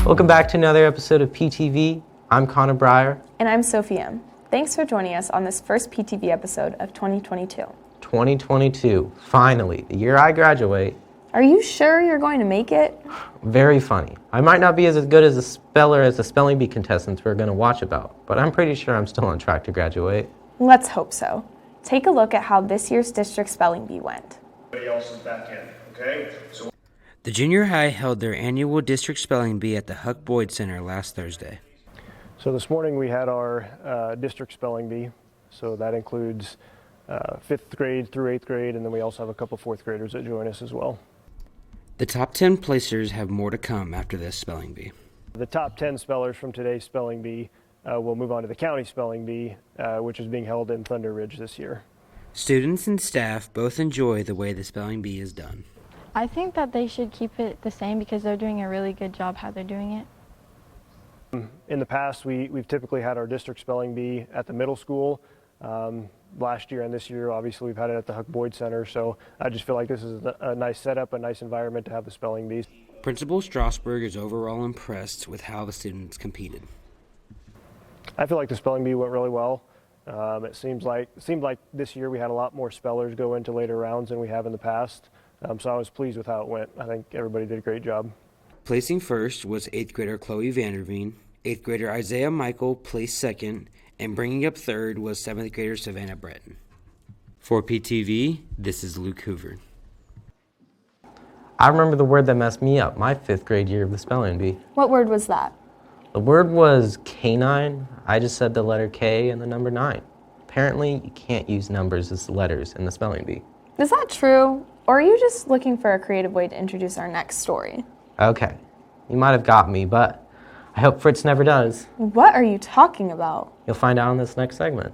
Welcome back to another episode of PTV. I'm Connor Breyer. And I'm Sophie M. Thanks for joining us on this first PTV episode of 2022. 2022, finally, the year I graduate. Are you sure you're going to make it? Very funny. I might not be as good as a speller as the spelling bee contestants we're going to watch about, but I'm pretty sure I'm still on track to graduate. Let's hope so. Take a look at how this year's district spelling bee went. Everybody else is back in, okay? The junior high held their annual district spelling bee at the Huck Boyd Center last Thursday. So this morning we had our district spelling bee. So that includes 5th grade through 8th grade, and then we also have a couple 4th graders that join us as well. The top 10 placers have more to come after this spelling bee. The top 10 spellers from today's spelling bee will move on to the county spelling bee, which is being held in Thunder Ridge this year. Students and staff both enjoy the way the spelling bee is done. I think that they should keep it the same because they're doing a really good job how they're doing it. In the past, we've typically had our district spelling bee at the middle school. Last year and this year, obviously, we've had it at the Huck Boyd Center. So I just feel like this is a nice setup, a nice environment to have the spelling bees. Principal Strasberg is overall impressed with how the students competed. I feel like the spelling bee went really well. It seemed like this year we had a lot more spellers go into later rounds than we have in the past. So I was pleased with how it went. I think everybody did a great job. Placing first was 8th grader Chloe Vanderveen. 8th grader Isaiah Michael placed second, and bringing up third was 7th grader Savannah Breton. For PTV, this is Luke Hoover. I remember the word that messed me up my 5th grade year of the spelling bee. What word was that? The word was canine. I just said the letter K and the number 9. Apparently, you can't use numbers as letters in the spelling bee. Is that true? Or are you just looking for a creative way to introduce our next story? Okay, you might have got me, but I hope Fritz never does. What are you talking about? You'll find out in this next segment.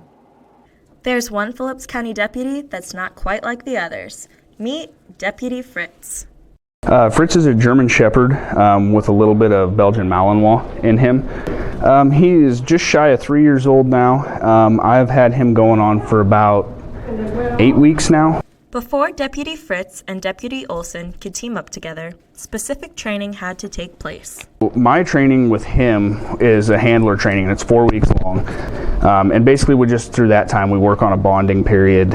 There's one Phillips County deputy that's not quite like the others. Meet Deputy Fritz. Fritz is a German Shepherd with a little bit of Belgian Malinois in him. He is just shy of 3 years old now. I've had him going on for about 8 weeks now. Before Deputy Fritz and Deputy Olson could team up together, specific training had to take place. My training with him is a handler training, and it's 4 weeks long. And basically, through that time, we work on a bonding period.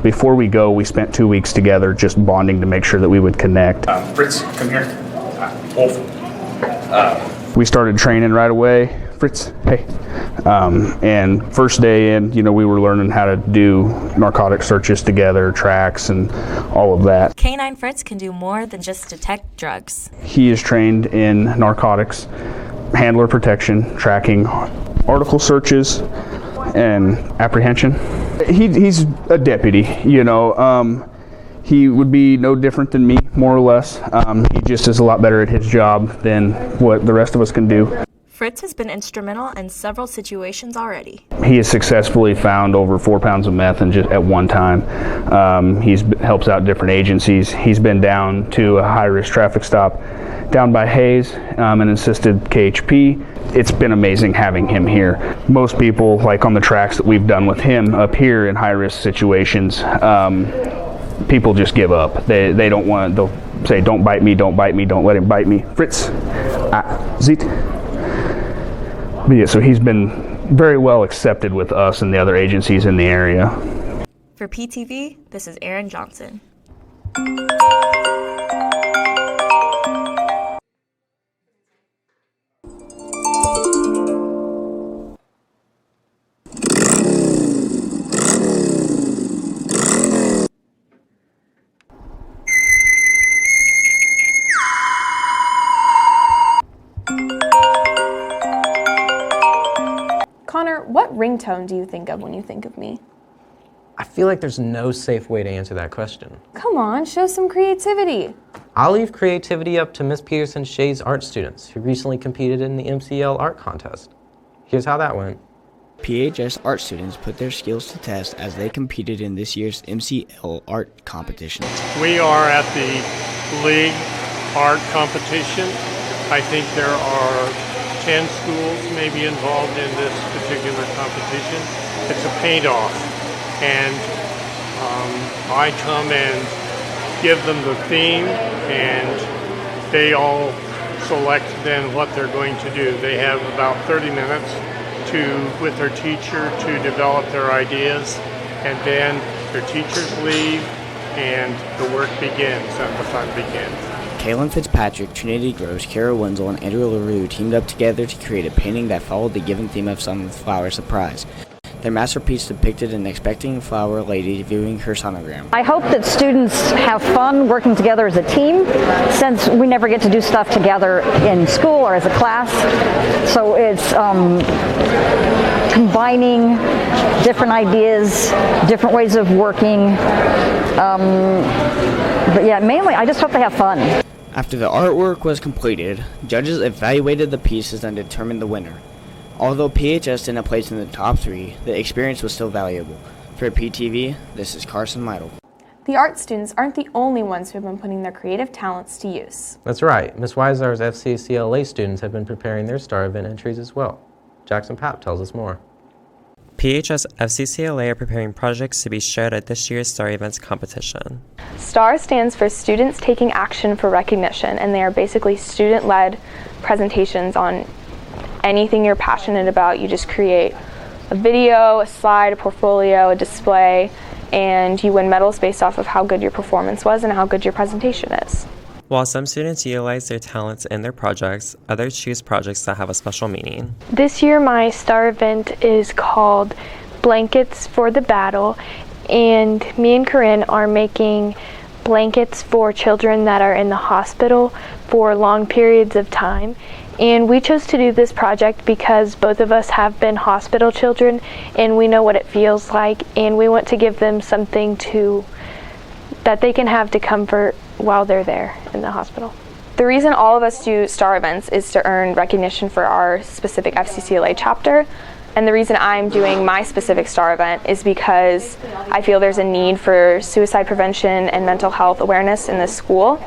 Before we go, we spent 2 weeks together just bonding to make sure that we would connect. Fritz, come here. Wolf. We started training right away. Fritz, hey. And first day in, we were learning how to do narcotic searches together, tracks, and all of that. Canine Fritz can do more than just detect drugs. He is trained in narcotics, handler protection, tracking, article searches, and apprehension. He's a deputy, He would be no different than me, more or less. He just is a lot better at his job than what the rest of us can do. Fritz has been instrumental in several situations already. He has successfully found over 4 pounds of meth at one time. He helps out different agencies. He's been down to a high-risk traffic stop down by Hayes and assisted KHP. It's been amazing having him here. Most people, like on the tracks that we've done with him up here in high-risk situations, people just give up. They don't want. They'll say, "Don't bite me! Don't bite me! Don't let him bite me!" Fritz, zit. But yeah, so he's been very well accepted with us and the other agencies in the area. For PTV, this is Aaron Johnson. Connor, what ringtone do you think of when you think of me? I feel like there's no safe way to answer that question. Come on, show some creativity. I'll leave creativity up to Miss Peterson Shea's art students who recently competed in the MCL art contest. Here's how that went. PHS art students put their skills to test as they competed in this year's MCL art competition. We are at the league art competition. I think there are 10 schools maybe involved in this particular competition. It's a paint-off, and I come and give them the theme, and they all select then what they're going to do. They have about 30 minutes with their teacher to develop their ideas, and then their teachers leave and the work begins and the fun begins. Kaylin Fitzpatrick, Trinity Gross, Kara Wenzel, and Andrew LaRue teamed up together to create a painting that followed the given theme of Sunflower Surprise. Their masterpiece depicted an expecting flower lady viewing her sonogram. I hope that students have fun working together as a team, since we never get to do stuff together in school or as a class. So it's combining different ideas, different ways of working. But yeah, mainly I just hope they have fun. After the artwork was completed, judges evaluated the pieces and determined the winner. Although PHS didn't place in the top 3, the experience was still valuable. For PTV, this is Carson Lytle. The art students aren't the only ones who have been putting their creative talents to use. That's right. Ms. Weisar's FCCLA students have been preparing their STAR event entries as well. Jackson Papp tells us more. PHS FCCLA are preparing projects to be shared at this year's STAR Events competition. STAR stands for Students Taking Action for Recognition, and they are basically student-led presentations on anything you're passionate about. You just create a video, a slide, a portfolio, a display, and you win medals based off of how good your performance was and how good your presentation is. While some students utilize their talents in their projects, others choose projects that have a special meaning. This year my STAR event is called Blankets for the Battle, and me and Corinne are making blankets for children that are in the hospital for long periods of time. And we chose to do this project because both of us have been hospital children and we know what it feels like, and we want to give them something that they can have to comfort while they're there in the hospital. The reason all of us do STAR events is to earn recognition for our specific FCCLA chapter. And the reason I'm doing my specific STAR event is because I feel there's a need for suicide prevention and mental health awareness in this school.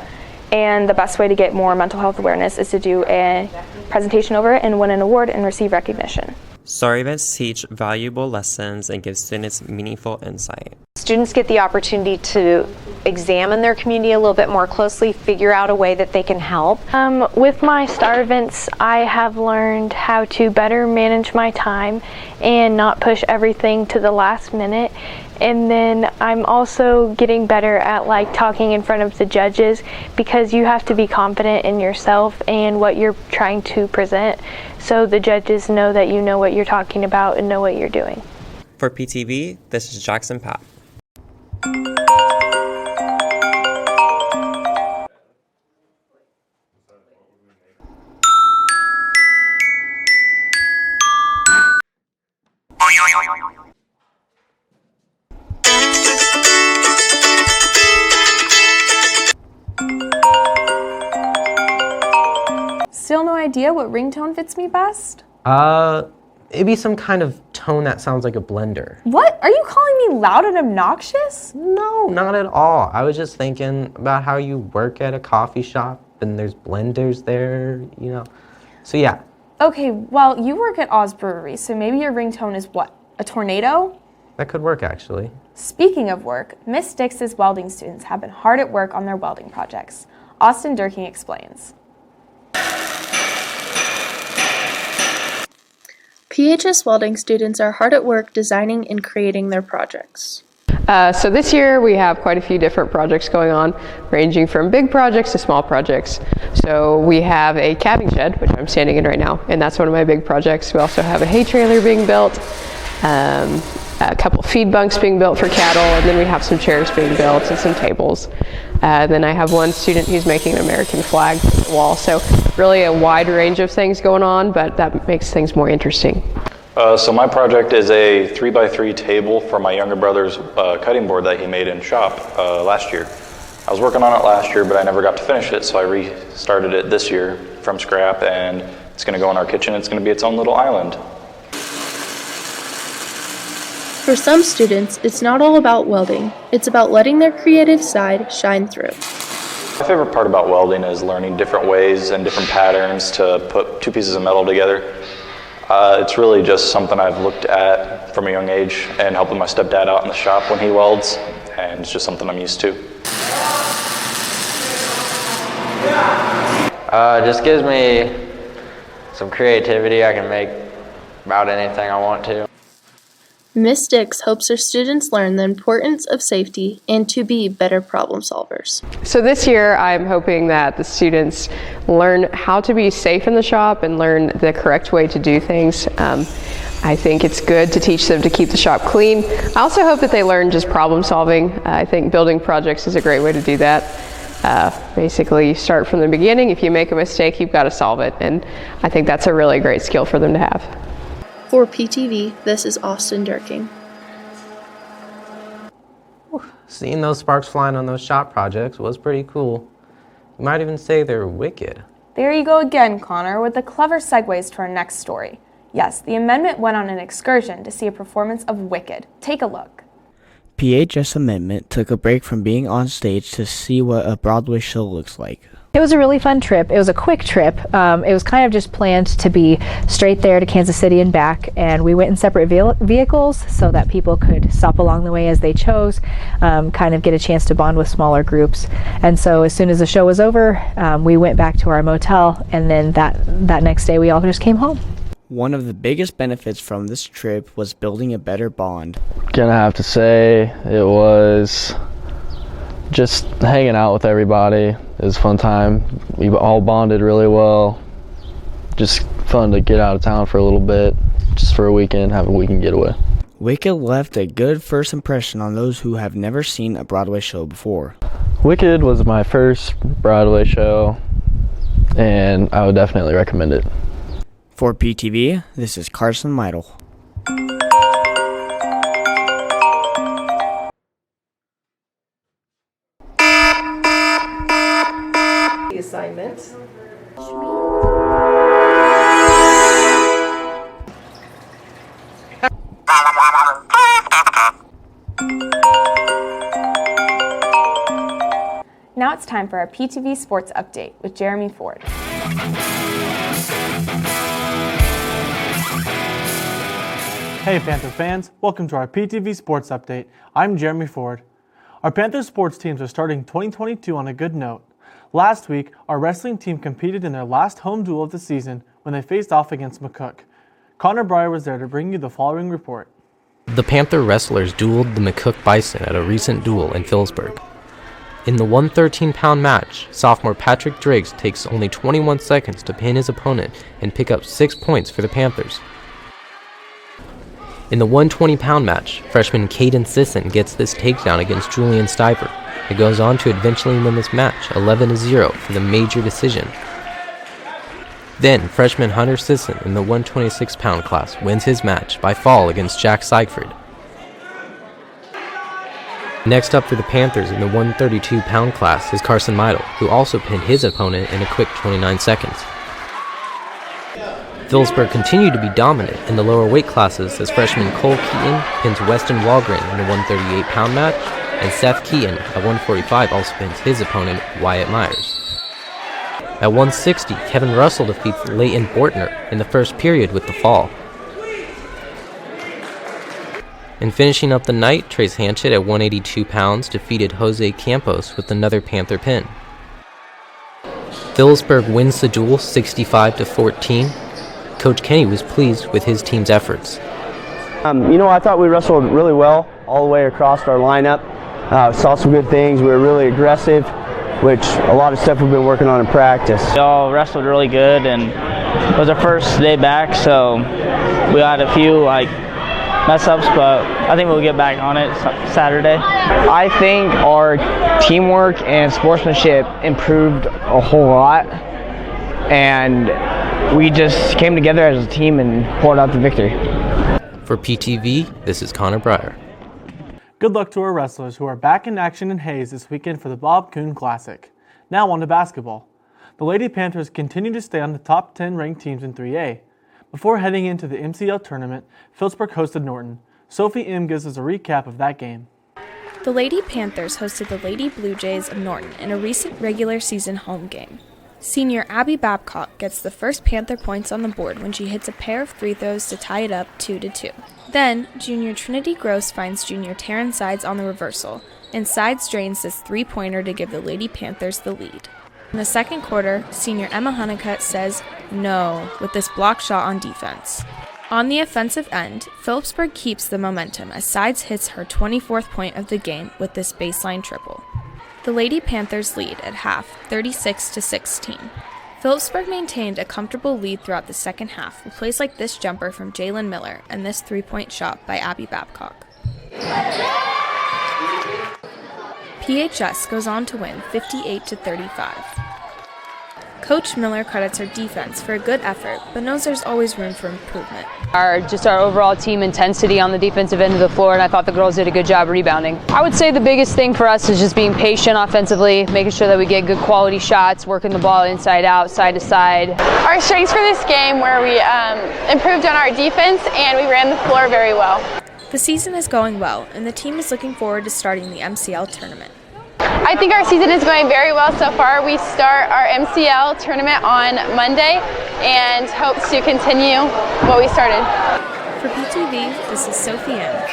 And the best way to get more mental health awareness is to do a presentation over it and win an award and receive recognition. STAR events teach valuable lessons and give students meaningful insight. Students get the opportunity to examine their community a little bit more closely, figure out a way that they can help. With my STAR events, I have learned how to better manage my time and not push everything to the last minute. And then I'm also getting better at talking in front of the judges, because you have to be confident in yourself and what you're trying to present, so the judges know that you know what you're talking about and know what you're doing. For PTV, this is Jackson Papp. Still no idea what ringtone fits me best? Maybe some kind of tone that sounds like a blender. What? Are you calling me loud and obnoxious? No, not at all. I was just thinking about how you work at a coffee shop and there's blenders there, you know. So yeah. Okay, well, you work at Oz Brewery, so maybe your ringtone is what? A tornado? That could work, actually. Speaking of work, Miss Dix's welding students have been hard at work on their welding projects. Austin Durking explains. PHS welding students are hard at work designing and creating their projects. So this year we have quite a few different projects going on, ranging from big projects to small projects. So we have a calving shed, which I'm standing in right now, and that's one of my big projects. We also have a hay trailer being built, a couple feed bunks being built for cattle, and then we have some chairs being built and some tables. Then I have one student who's making an American flag for the wall. So really a wide range of things going on, but that makes things more interesting. So my project is a 3x3 table for my younger brother's cutting board that he made in shop last year. I was working on it last year, but I never got to finish it, so I restarted it this year from scrap, and it's going to go in our kitchen. It's going to be its own little island. For some students, it's not all about welding. It's about letting their creative side shine through. My favorite part about welding is learning different ways and different patterns to put two pieces of metal together. It's really just something I've looked at from a young age and helping my stepdad out in the shop when he welds, and it's just something I'm used to. Just gives me some creativity. I can make about anything I want to. Ms. Dix hopes her students learn the importance of safety and to be better problem solvers. So this year I'm hoping that the students learn how to be safe in the shop and learn the correct way to do things. I think it's good to teach them to keep the shop clean. I also hope that they learn just problem solving. I think building projects is a great way to do that. Basically, you start from the beginning. If you make a mistake, you've got to solve it. And I think that's a really great skill for them to have. For PTV, this is Austin Durking. Seeing those sparks flying on those shop projects was pretty cool. You might even say they're wicked. There you go again, Connor, with the clever segues to our next story. Yes, the amendment went on an excursion to see a performance of Wicked. Take a look. PHS Amendment took a break from being on stage to see what a Broadway show looks like. It was a really fun trip. It was a quick trip. It was kind of just planned to be straight there to Kansas City and back, and we went in separate vehicles so that people could stop along the way as they chose, kind of get a chance to bond with smaller groups. And so as soon as the show was over, we went back to our motel, and then that next day we all just came home. One of the biggest benefits from this trip was building a better bond. Gonna have to say it was just hanging out with everybody. It was a fun time. We all bonded really well. Just fun to get out of town for a little bit, just for a weekend, have a weekend getaway. Wicked left a good first impression on those who have never seen a Broadway show before. Wicked was my first Broadway show, and I would definitely recommend it. For PTV, this is Carson Meidel. The assignments. Now it's time for our PTV Sports Update with Jeremy Ford. Hey Panther fans, welcome to our PTV Sports Update. I'm Jeremy Ford. Our Panther sports teams are starting 2022 on a good note. Last week, our wrestling team competed in their last home duel of the season when they faced off against McCook. Connor Breyer was there to bring you the following report. The Panther wrestlers dueled the McCook Bison at a recent duel in Phillipsburg. In the 113-pound match, sophomore Patrick Driggs takes only 21 seconds to pin his opponent and pick up 6 points for the Panthers. In the 120-pound match, freshman Caden Sisson gets this takedown against Julian Stiver. He goes on to eventually win this match 11-0 for the major decision. Then, freshman Hunter Sisson in the 126-pound class wins his match by fall against Jack Seifert. Next up for the Panthers in the 132-pound class is Carson Meidel, who also pinned his opponent in a quick 29 seconds. Phillipsburg continued to be dominant in the lower weight classes as freshman Cole Keaton pins Weston Walgren in the 138-pound match, and Seth Keaton at 145 also pins his opponent Wyatt Myers. At 160, Kevin Russell defeats Leighton Bortner in the first period with the fall. And finishing up the night, Trace Hanchett at 182 pounds defeated Jose Campos with another Panther pin. Phillipsburg wins the duel 65-14. Coach Kenny was pleased with his team's efforts. I thought we wrestled really well all the way across our lineup. Saw some good things. We were really aggressive, which a lot of stuff we've been working on in practice. We all wrestled really good, and it was our first day back, so we had a few mess ups, but I think we'll get back on it Saturday. I think our teamwork and sportsmanship improved a whole lot, and we just came together as a team and pulled out the victory. For PTV, this is Connor Breyer. Good luck to our wrestlers who are back in action in Hayes this weekend for the Bob Kuhn Classic. Now on to basketball. The Lady Panthers continue to stay on the top 10 ranked teams in 3A. Before heading into the MCL tournament, Phillipsburg hosted Norton. Sophie M. gives us a recap of that game. The Lady Panthers hosted the Lady Blue Jays of Norton in a recent regular season home game. Senior Abby Babcock gets the first Panther points on the board when she hits a pair of free throws to tie it up 2-2. Then, junior Trinity Gross finds junior Taryn Sides on the reversal, and Sides drains this three-pointer to give the Lady Panthers the lead. In the second quarter, senior Emma Honeycutt says no with this block shot on defense. On the offensive end, Phillipsburg keeps the momentum as Sides hits her 24th point of the game with this baseline triple. The Lady Panthers lead at half, 36-16. Phillipsburg maintained a comfortable lead throughout the second half with plays like this jumper from Jalen Miller and this three-point shot by Abby Babcock. PHS goes on to win 58-35. Coach Miller credits her defense for a good effort, but knows there's always room for improvement. Our overall team intensity on the defensive end of the floor, and I thought the girls did a good job rebounding. I would say the biggest thing for us is just being patient offensively, making sure that we get good quality shots, working the ball inside out, side to side. Our strengths for this game were we improved on our defense and we ran the floor very well. The season is going well, and the team is looking forward to starting the MCL tournament. I think our season is going very well so far. We start our MCL tournament on Monday and hope to continue what we started. For PTV, this is Sophie M.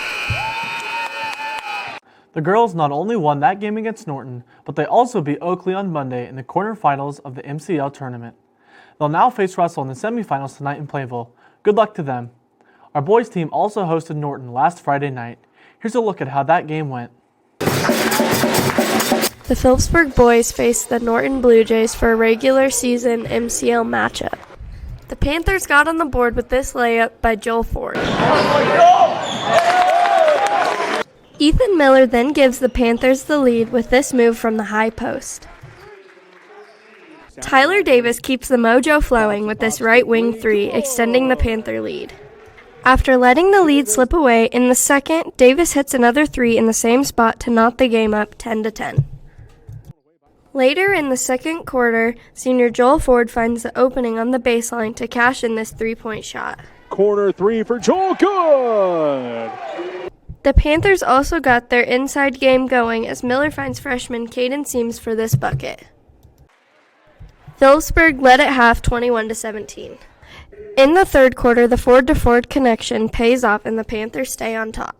The girls not only won that game against Norton, but they also beat Oakley on Monday in the quarterfinals of the MCL tournament. They'll now face Russell in the semifinals tonight in Plainville. Good luck to them. Our boys team also hosted Norton last Friday night. Here's a look at how that game went. The Phillipsburg boys faced the Norton Blue Jays for a regular season MCL matchup. The Panthers got on the board with this layup by Joel Ford. Ethan Miller then gives the Panthers the lead with this move from the high post. Tyler Davis keeps the mojo flowing with this right wing three, extending the Panther lead. After letting the lead slip away in the second, Davis hits another three in the same spot to knot the game up 10-10. Later in the second quarter, senior Joel Ford finds the opening on the baseline to cash in this three-point shot. Corner three for Joel, good! The Panthers also got their inside game going as Miller finds freshman Caden Seams for this bucket. Phillipsburg led at half 21-17. In the third quarter, the Ford-to-Ford connection pays off and the Panthers stay on top.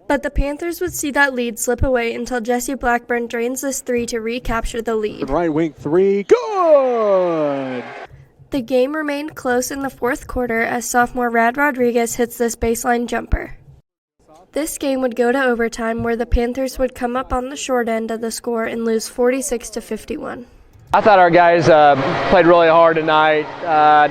But the Panthers would see that lead slip away until Jessie Blackburn drains this three to recapture the lead. Right wing three, good! The game remained close in the fourth quarter as sophomore Rad Rodriguez hits this baseline jumper. This game would go to overtime where the Panthers would come up on the short end of the score and lose 46-51. I thought our guys played really hard tonight.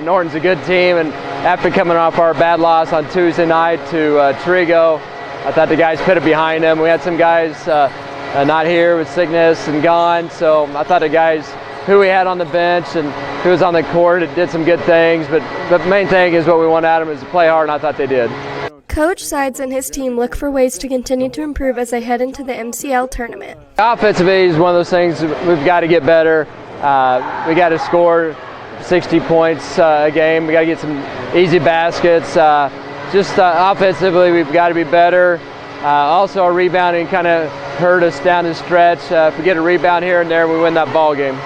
Norton's a good team, and after coming off our bad loss on Tuesday night to Trigo, I thought the guys put it behind them. We had some guys not here with sickness and gone, so I thought the guys who we had on the bench and who was on the court did some good things, but the main thing is what we want out of them is to play hard, and I thought they did. Coach Sides and his team look for ways to continue to improve as they head into the MCL tournament. Offensively is one of those things we've got to get better. We got to score 60 points a game. We got to get some easy baskets. Offensively, we've got to be better. Also, our rebounding kind of hurt us down the stretch. If we get a rebound here and there, we win that ball game.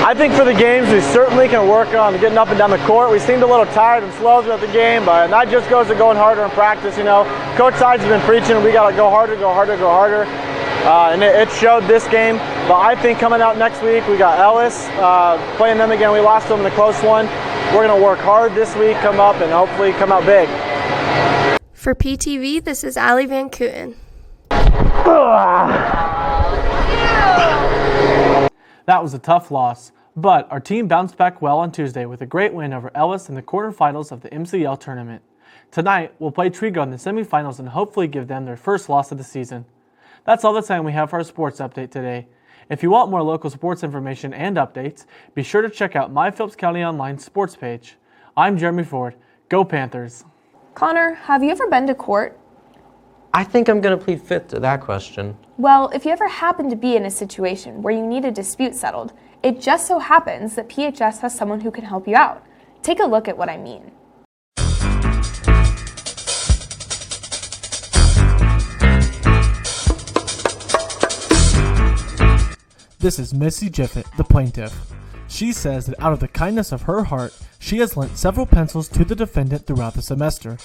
I think for the games, we certainly can work on getting up and down the court. We seemed a little tired and slow throughout the game, but that just goes to going harder in practice. You know, Coach Sides has been preaching we got to go harder, go harder, go harder. And it showed this game. But I think coming out next week, we got Ellis playing them again. We lost them in a close one. We're going to work hard this week, come up, and hopefully come out big. For PTV, this is Allie Van Kooten. That was a tough loss, but our team bounced back well on Tuesday with a great win over Ellis in the quarterfinals of the MCL tournament. Tonight, we'll play Trigo in the semifinals and hopefully give them their first loss of the season. That's all the time we have for our sports update today. If you want more local sports information and updates, be sure to check out my Phillips County Online sports page. I'm Jeremy Ford. Go Panthers! Connor, have you ever been to court? I think I'm going to plead fifth to that question. Well, if you ever happen to be in a situation where you need a dispute settled, it just so happens that PHS has someone who can help you out. Take a look at what I mean. This is Missy Jiffett, the plaintiff. She says that out of the kindness of her heart, she has lent several pencils to the defendant throughout the semester,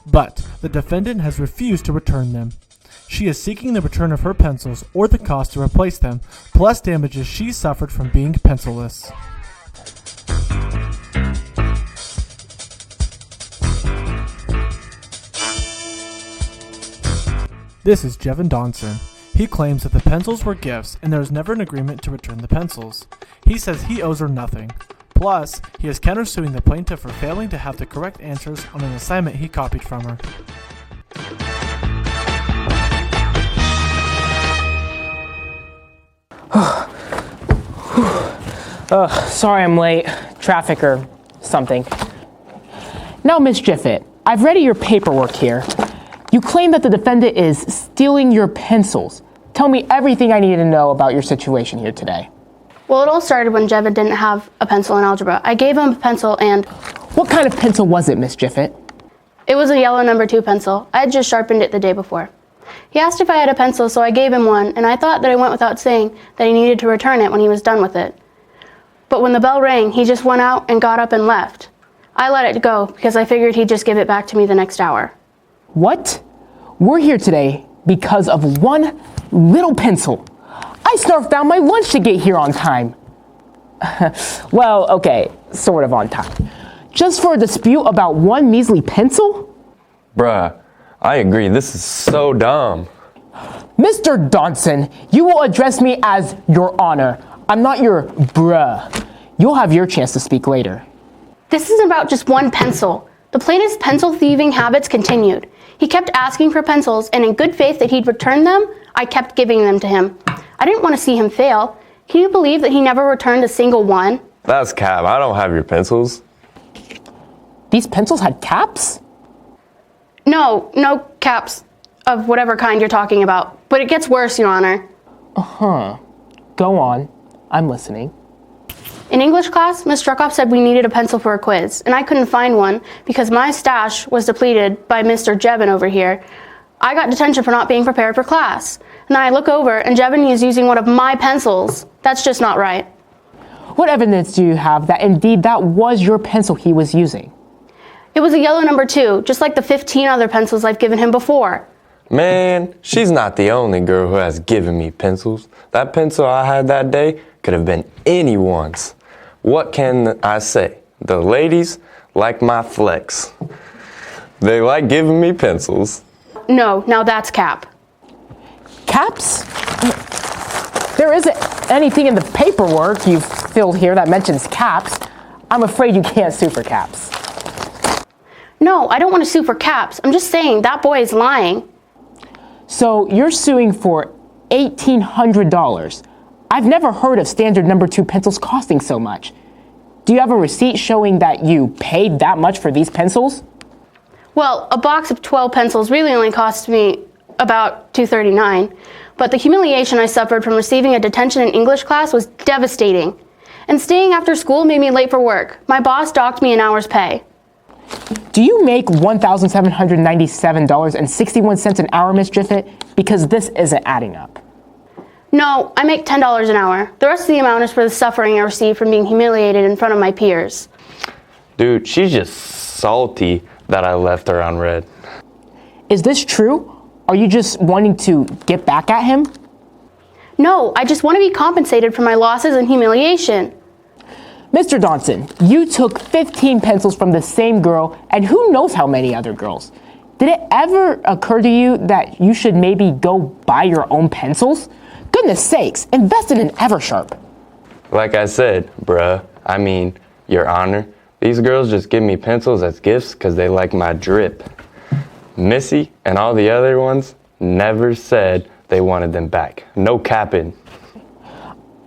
but the defendant has refused to return them. She is seeking the return of her pencils or the cost to replace them, plus damages she suffered from being pencilless. This is Jevin Donson. He claims that the pencils were gifts and there was never an agreement to return the pencils. He says he owes her nothing. Plus, he is countersuing the plaintiff for failing to have the correct answers on an assignment he copied from her. Sorry I'm late. Traffic or something. Now, Miss Jiffet, I've read your paperwork here. You claim that the defendant is stealing your pencils. Tell me everything I need to know about your situation here today. Well, it all started when Jevin didn't have a pencil in algebra. I gave him a pencil and... What kind of pencil was it, Miss Jiffet? It was a yellow number 2 pencil. I had just sharpened it the day before. He asked if I had a pencil, so I gave him one, and I thought that I went without saying that he needed to return it when he was done with it. But when the bell rang, he just went out and got up and left. I let it go because I figured he'd just give it back to me the next hour. What? We're here today because of one little pencil. I snarfed down my lunch to get here on time. Well, okay, sort of on time. Just for a dispute about one measly pencil? Bruh, I agree, this is so dumb. Mr. Donson, you will address me as Your Honor. I'm not your bruh. You'll have your chance to speak later. This isn't about just one pencil. The plaintiff's pencil thieving habits continued. He kept asking for pencils, and in good faith that he'd return them, I kept giving them to him. I didn't want to see him fail. Can you believe that he never returned a single one? That's cap. I don't have your pencils. These pencils had caps? No caps of whatever kind you're talking about. But it gets worse, Your Honor. Uh-huh. Go on. I'm listening. In English class, Ms. Struckoff said we needed a pencil for a quiz, and I couldn't find one because my stash was depleted by Mr. Jevin over here. I got detention for not being prepared for class. And then I look over, and Jevin is using one of my pencils. That's just not right. What evidence do you have that indeed that was your pencil he was using? It was a yellow number 2, just like the 15 other pencils I've given him before. Man, she's not the only girl who has given me pencils. That pencil I had that day could have been anyone's. What can I say? The ladies like my flex. They like giving me pencils. No, now that's cap. Caps? There isn't anything in the paperwork you've filled here that mentions caps. I'm afraid you can't sue for caps. No, I don't want to sue for caps. I'm just saying that boy is lying. So you're suing for $1,800. I've never heard of standard number 2 pencils costing so much. Do you have a receipt showing that you paid that much for these pencils? Well, a box of 12 pencils really only cost me about $239, but the humiliation I suffered from receiving a detention in English class was devastating. And staying after school made me late for work. My boss docked me an hour's pay. Do you make $1,797.61 an hour, Miss Jiffet? Because this isn't adding up. No, I make $10 an hour. The rest of the amount is for the suffering I received from being humiliated in front of my peers. Dude, she's just salty that I left her on red. Is this true? Are you just wanting to get back at him? No, I just want to be compensated for my losses and humiliation. Mr. Donson, you took 15 pencils from the same girl and who knows how many other girls. Did it ever occur to you that you should maybe go buy your own pencils? Goodness sakes, invest in an Eversharp. Like I said, bruh, Your Honor, these girls just give me pencils as gifts because they like my drip. Missy and all the other ones never said they wanted them back. No capping.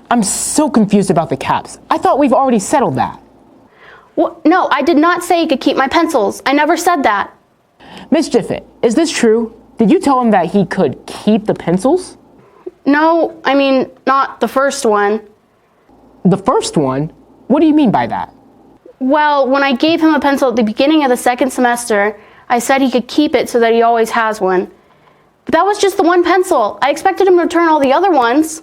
I'm so confused about the caps. I thought we've already settled that. Well, no, I did not say he could keep my pencils. I never said that. Miss Jiffet, is this true? Did you tell him that he could keep the pencils? No, not the first one. The first one? What do you mean by that? Well, when I gave him a pencil at the beginning of the second semester, I said he could keep it so that he always has one. But that was just the one pencil. I expected him to return all the other ones.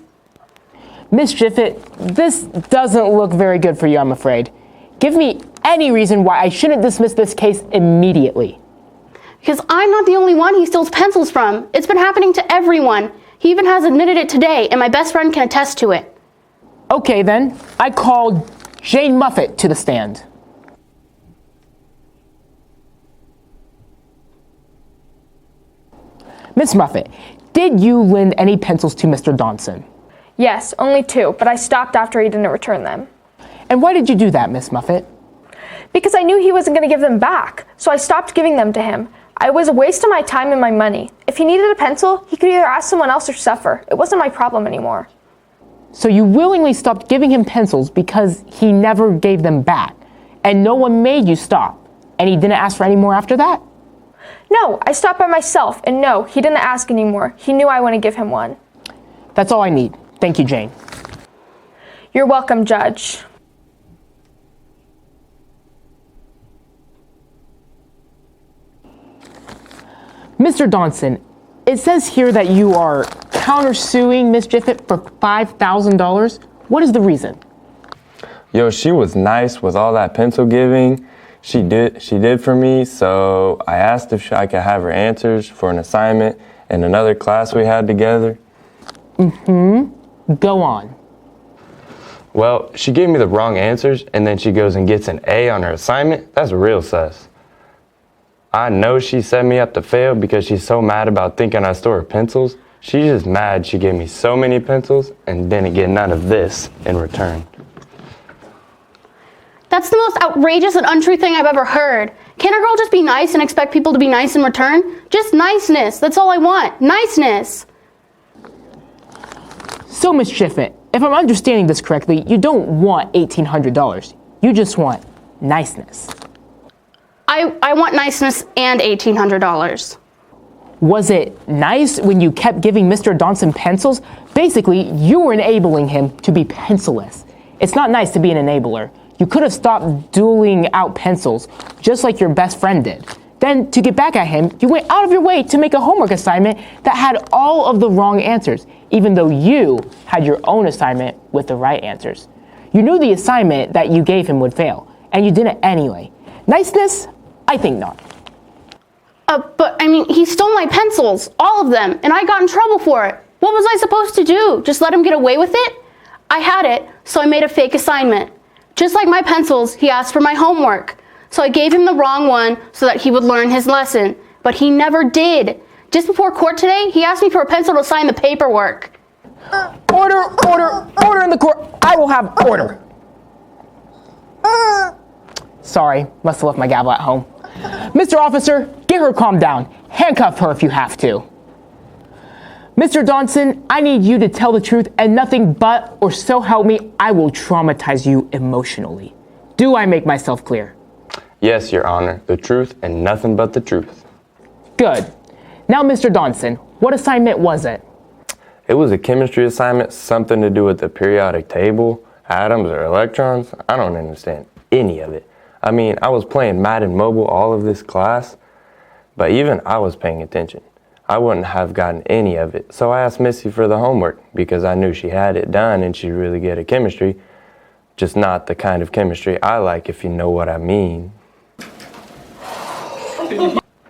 Miss Jiffet, this doesn't look very good for you, I'm afraid. Give me any reason why I shouldn't dismiss this case immediately. Because I'm not the only one he steals pencils from. It's been happening to everyone. He even has admitted it today, and my best friend can attest to it. Okay then, I called Jane Muffet to the stand. Miss Muffet, did you lend any pencils to Mr. Donson? Yes, only 2, but I stopped after he didn't return them. And why did you do that, Miss Muffet? Because I knew he wasn't going to give them back, so I stopped giving them to him. I was a waste of my time and my money. If he needed a pencil, he could either ask someone else or suffer. It wasn't my problem anymore. So you willingly stopped giving him pencils because he never gave them back, and no one made you stop, and he didn't ask for any more after that? No, I stopped by myself, and no, he didn't ask anymore. He knew I wouldn't give him one. That's all I need. Thank you, Jane. You're welcome, Judge. Mr. Donson, it says here that you are countersuing Miss Jiffet for $5,000. What is the reason? Yo, she was nice with all that pencil giving. She did for me, so I asked if I could have her answers for an assignment in another class we had together. Go on. Well, she gave me the wrong answers, and then she goes and gets an A on her assignment. That's real sus. I know she set me up to fail because she's so mad about thinking I stole her pencils. She's just mad she gave me so many pencils and didn't get none of this in return. That's the most outrageous and untrue thing I've ever heard. Can a girl just be nice and expect people to be nice in return? Just niceness. That's all I want. Niceness. So, Miss Jiffet, if I'm understanding this correctly, you don't want $1,800. You just want niceness. I want niceness and $1,800. Was it nice when you kept giving Mr. Donson pencils? Basically, you were enabling him to be pencilless. It's not nice to be an enabler. You could have stopped dueling out pencils, just like your best friend did. Then, to get back at him, you went out of your way to make a homework assignment that had all of the wrong answers, even though you had your own assignment with the right answers. You knew the assignment that you gave him would fail, and you did it anyway. Niceness? I think not. But I mean, he stole my pencils, all of them, and I got in trouble for it. What was I supposed to do? Just let him get away with it? I had it, so I made a fake assignment. Just like my pencils, he asked for my homework. So I gave him the wrong one so that he would learn his lesson. But he never did. Just before court today, he asked me for a pencil to sign the paperwork. Order, order, order in the court. I will have order. Sorry, must have left my gavel at home. Mr. Officer, get her calmed down. Handcuff her if you have to. Mr. Donson, I need you to tell the truth and nothing but, or so help me, I will traumatize you emotionally. Do I make myself clear? Yes, Your Honor, the truth and nothing but the truth. Good. Now, Mr. Donson, what assignment was it? It was a chemistry assignment, something to do with the periodic table, atoms or electrons. I don't understand any of it. I mean, I was playing Madden Mobile all of this class, but even I was paying attention. I wouldn't have gotten any of it, so I asked Missy for the homework because I knew she had it done and she'd really good at chemistry, just not the kind of chemistry I like, if you know what I mean.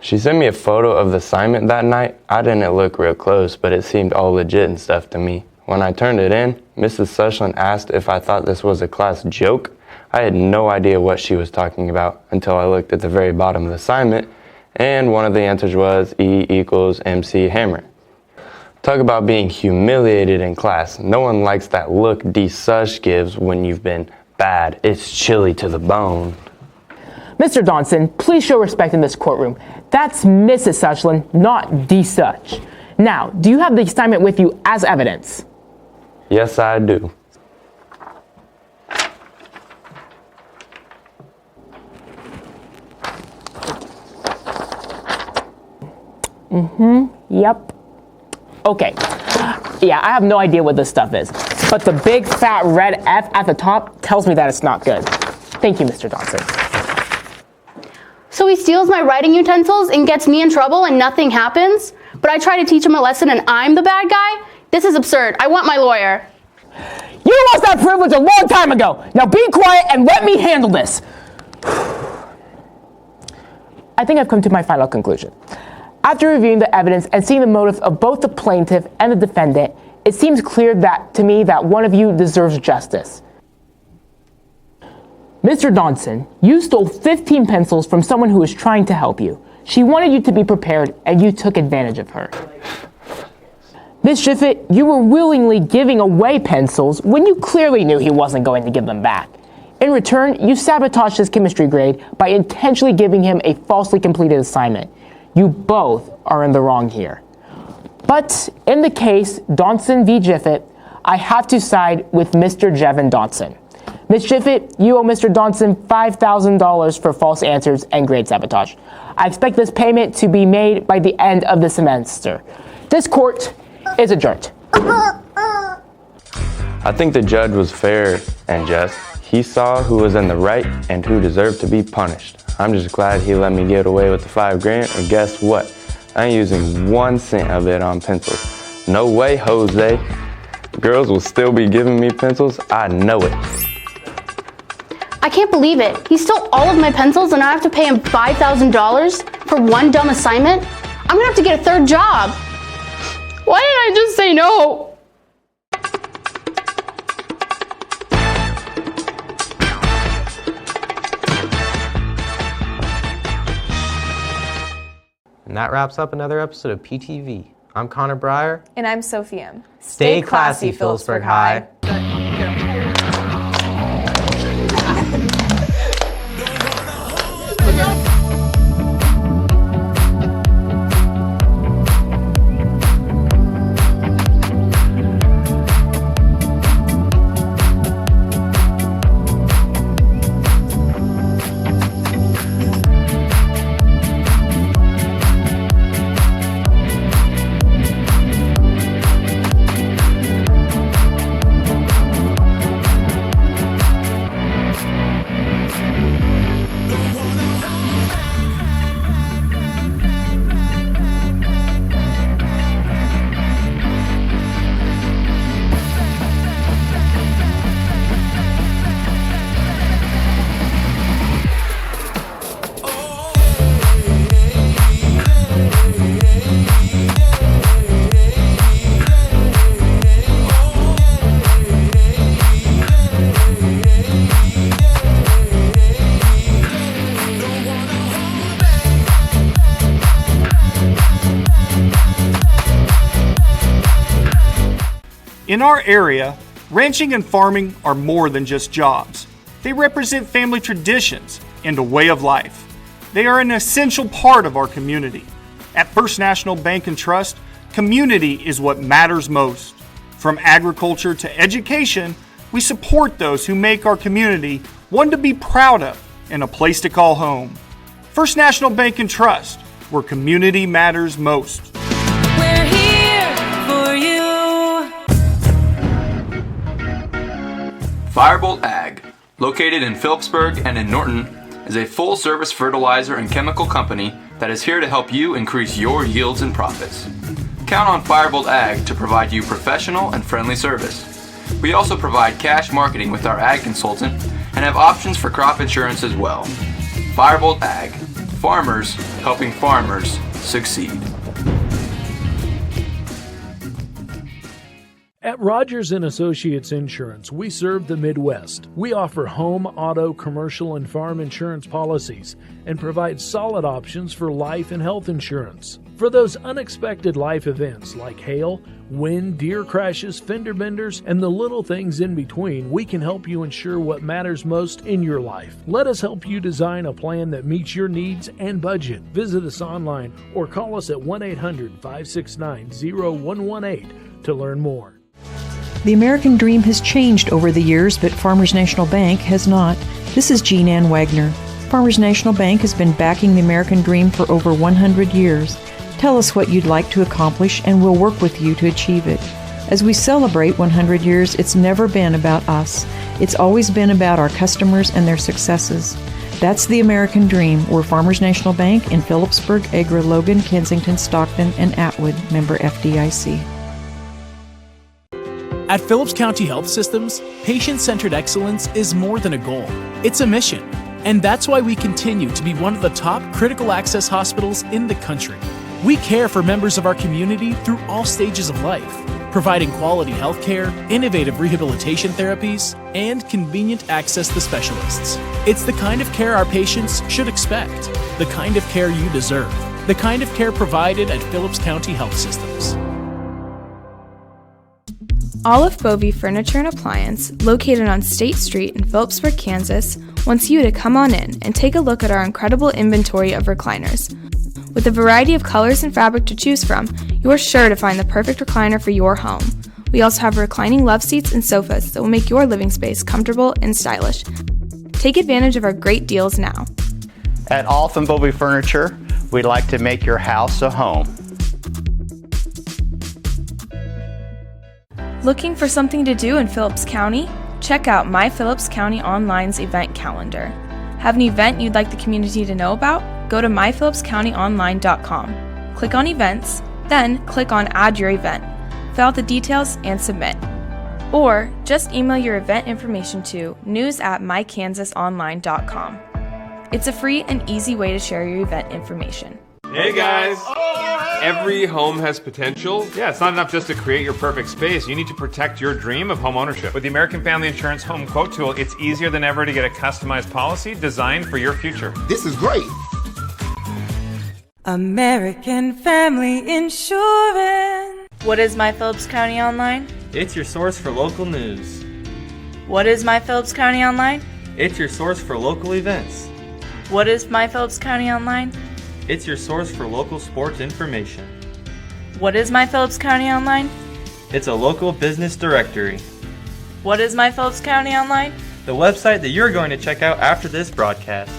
She sent me a photo of the assignment that night. I didn't look real close, but it seemed all legit and stuff to me. When I turned it in, Mrs. Sushland asked if I thought this was a class joke. I had no idea what she was talking about until I looked at the very bottom of the assignment, and one of the answers was E equals MC hammer. Talk about being humiliated in class. No one likes that look D. Sush gives when you've been bad. It's chilly to the bone. Mr. Donson, please show respect in this courtroom. That's Mrs. Sushland, not D. Such. Now, do you have the assignment with you as evidence? Yes, I do. Yep. Okay. Yeah, I have no idea what this stuff is, but the big fat red F at the top tells me that it's not good. Thank you, Mr. Donson. So he steals my writing utensils and gets me in trouble and nothing happens? But I try to teach him a lesson and I'm the bad guy? This is absurd. I want my lawyer. You lost that privilege a long time ago. Now be quiet and let me handle this. I think I've come to my final conclusion. After reviewing the evidence and seeing the motives of both the plaintiff and the defendant, it seems clear to me that one of you deserves justice. Mr. Donson, you stole 15 pencils from someone who was trying to help you. She wanted you to be prepared, and you took advantage of her. Ms. Jiffett, you were willingly giving away pencils when you clearly knew he wasn't going to give them back. In return, you sabotaged his chemistry grade by intentionally giving him a falsely completed assignment. You both are in the wrong here. But in the case Donson v. Jiffett, I have to side with Mr. Jevin Donson. Ms. Jiffett, you owe Mr. Donson $5,000 for false answers and grade sabotage. I expect this payment to be made by the end of the semester. This court is adjourned. I think the judge was fair and just. He saw who was in the right and who deserved to be punished. I'm just glad he let me get away with the $5,000, or guess what? I ain't using 1 cent of it on pencils. No way, Jose. Girls will still be giving me pencils. I know it. I can't believe it. He stole all of my pencils and I have to pay him $5,000 for one dumb assignment? I'm gonna have to get a third job. Why didn't I just say no? And that wraps up another episode of PTV. I'm Connor Breyer. And I'm Sophie M. Stay classy, Phillipsburg High. In our area, ranching and farming are more than just jobs. They represent family traditions and a way of life. They are an essential part of our community. At First National Bank and Trust, community is what matters most. From agriculture to education, we support those who make our community one to be proud of and a place to call home. First National Bank and Trust, where community matters most. We're here for you. Firebolt Ag, located in Phillipsburg and in Norton, is a full-service fertilizer and chemical company that is here to help you increase your yields and profits. Count on Firebolt Ag to provide you professional and friendly service. We also provide cash marketing with our ag consultant and have options for crop insurance as well. Firebolt Ag, farmers helping farmers succeed. At Rogers & Associates Insurance, we serve the Midwest. We offer home, auto, commercial, and farm insurance policies and provide solid options for life and health insurance. For those unexpected life events like hail, wind, deer crashes, fender benders, and the little things in between, we can help you ensure what matters most in your life. Let us help you design a plan that meets your needs and budget. Visit us online or call us at 1-800-569-0118 to learn more. The American dream has changed over the years, but Farmers National Bank has not. This is Jean Ann Wagner. Farmers National Bank has been backing the American dream for over 100 years. Tell us what you'd like to accomplish, and we'll work with you to achieve it. As we celebrate 100 years, it's never been about us. It's always been about our customers and their successes. That's the American dream. We're Farmers National Bank in Phillipsburg, Agra, Logan, Kensington, Stockton, and Atwood, member FDIC. At Phillips County Health Systems, patient-centered excellence is more than a goal. It's a mission. And that's why we continue to be one of the top critical access hospitals in the country. We care for members of our community through all stages of life, providing quality health care, innovative rehabilitation therapies, and convenient access to specialists. It's the kind of care our patients should expect, the kind of care you deserve, the kind of care provided at Phillips County Health Systems. Olive Bovey Furniture and Appliance, located on State Street in Phillipsburg, Kansas, wants you to come on in and take a look at our incredible inventory of recliners. With a variety of colors and fabric to choose from, you are sure to find the perfect recliner for your home. We also have reclining love seats and sofas that will make your living space comfortable and stylish. Take advantage of our great deals now. At Olive Bovey Furniture, we'd like to make your house a home. Looking for something to do in Phillips County? Check out My Phillips County Online's event calendar. Have an event you'd like the community to know about? Go to myphillipscountyonline.com. Click on Events, then click on Add Your Event. Fill out the details and submit. Or just email your event information to news@mykansasonline.com. It's a free and easy way to share your event information. Hey guys! Every home has potential. Yeah, it's not enough just to create your perfect space. You need to protect your dream of home ownership. With the American Family Insurance Home Quote Tool, it's easier than ever to get a customized policy designed for your future. This is great. American Family Insurance. What is My Phillips County Online? It's your source for local news. What is My Phillips County Online? It's your source for local events. What is My Phillips County Online? It's your source for local sports information. What is My Phillips County Online? It's a local business directory. What is My Phillips County Online? The website that you're going to check out after this broadcast.